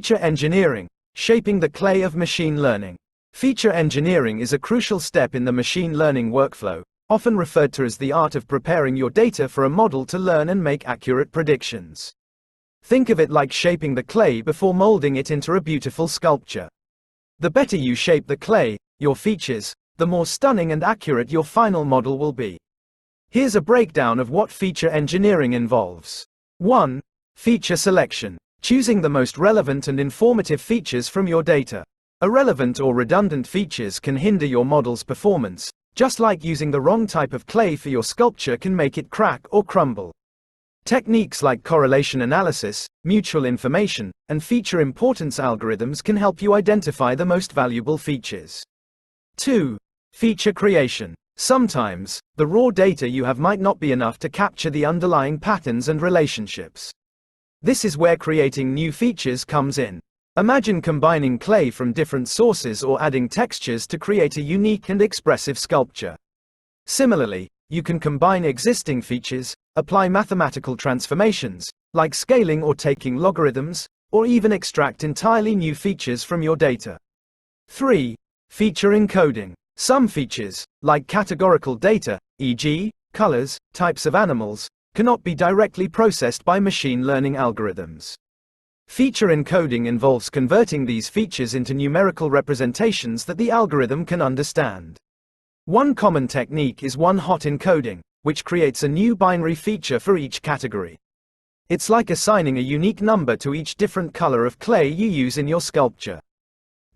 Feature engineering, shaping the clay of machine learning. Feature engineering is a crucial step in the machine learning workflow, often referred to as the art of preparing your data for a model to learn and make accurate predictions. Think of it like shaping the clay before molding it into a beautiful sculpture. The better you shape the clay, your features, the more stunning and accurate your final model will be. Here's a breakdown of what feature engineering involves. 1. Feature selection. Choosing the most relevant and informative features from your data. Irrelevant or redundant features can hinder your model's performance, just like using the wrong type of clay for your sculpture can make it crack or crumble. Techniques like correlation analysis, mutual information, and feature importance algorithms can help you identify the most valuable features. 2. Feature creation. Sometimes, the raw data you have might not be enough to capture the underlying patterns and relationships. This is where creating new features comes in. Imagine combining clay from different sources or adding textures to create a unique and expressive sculpture. Similarly, you can combine existing features, apply mathematical transformations, like scaling or taking logarithms, or even extract entirely new features from your data. 3. Feature encoding. Some features, like categorical data, e.g., colors, types of animals, cannot be directly processed by machine learning algorithms. Feature encoding involves converting these features into numerical representations that the algorithm can understand. One common technique is one-hot encoding, which creates a new binary feature for each category. It's like assigning a unique number to each different color of clay you use in your sculpture.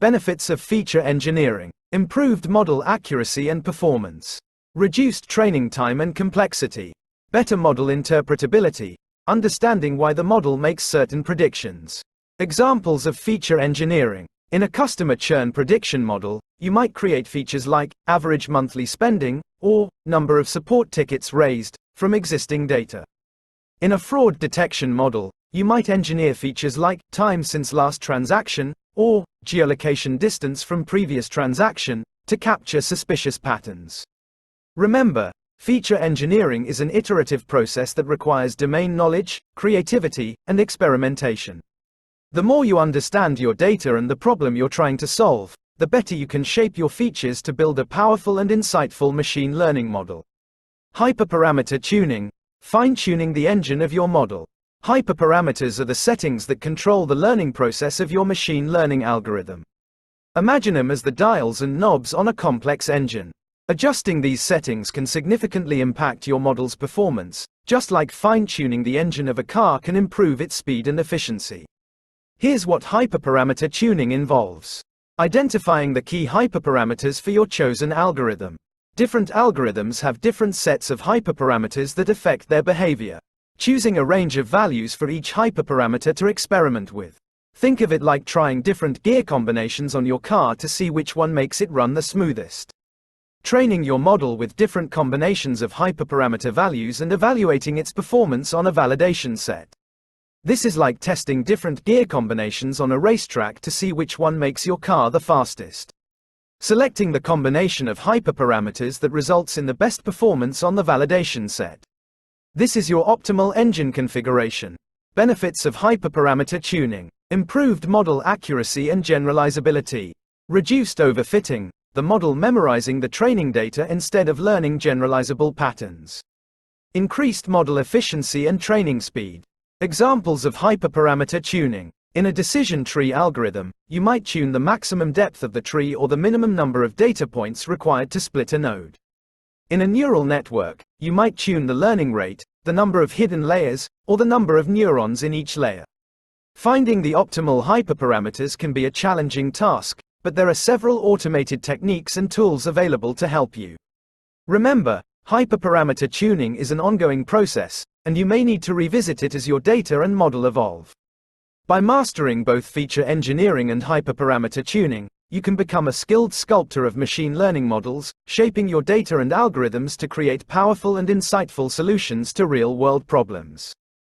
Benefits of feature engineering: improved model accuracy and performance, reduced training time and complexity, better model interpretability, understanding why the model makes certain predictions. Examples of feature engineering. In a customer churn prediction model, you might create features like average monthly spending or number of support tickets raised from existing data. In a fraud detection model, you might engineer features like time since last transaction or geolocation distance from previous transaction to capture suspicious patterns. Remember, feature engineering is an iterative process that requires domain knowledge, creativity, and experimentation. The more you understand your data and the problem you're trying to solve, the better you can shape your features to build a powerful and insightful machine learning model. Hyperparameter tuning, fine-tuning the engine of your model. Hyperparameters are the settings that control the learning process of your machine learning algorithm. Imagine them as the dials and knobs on a complex engine. Adjusting these settings can significantly impact your model's performance, just like fine-tuning the engine of a car can improve its speed and efficiency. Here's what hyperparameter tuning involves. Identifying the key hyperparameters for your chosen algorithm. Different algorithms have different sets of hyperparameters that affect their behavior. Choosing a range of values for each hyperparameter to experiment with. Think of it like trying different gear combinations on your car to see which one makes it run the smoothest. Training your model with different combinations of hyperparameter values and evaluating its performance on a validation set. This is like testing different gear combinations on a racetrack to see which one makes your car the fastest. Selecting the combination of hyperparameters that results in the best performance on the validation set. This is your optimal engine configuration. Benefits of hyperparameter tuning: improved model accuracy and generalizability, reduced overfitting, the model memorizing the training data instead of learning generalizable patterns. Increased model efficiency and training speed. Examples of hyperparameter tuning. In a decision tree algorithm, you might tune the maximum depth of the tree or the minimum number of data points required to split a node. In a neural network, you might tune the learning rate, the number of hidden layers, or the number of neurons in each layer. Finding the optimal hyperparameters can be a challenging task, but there are several automated techniques and tools available to help you. Remember, hyperparameter tuning is an ongoing process, and you may need to revisit it as your data and model evolve. By mastering both feature engineering and hyperparameter tuning, you can become a skilled sculptor of machine learning models, shaping your data and algorithms to create powerful and insightful solutions to real-world problems.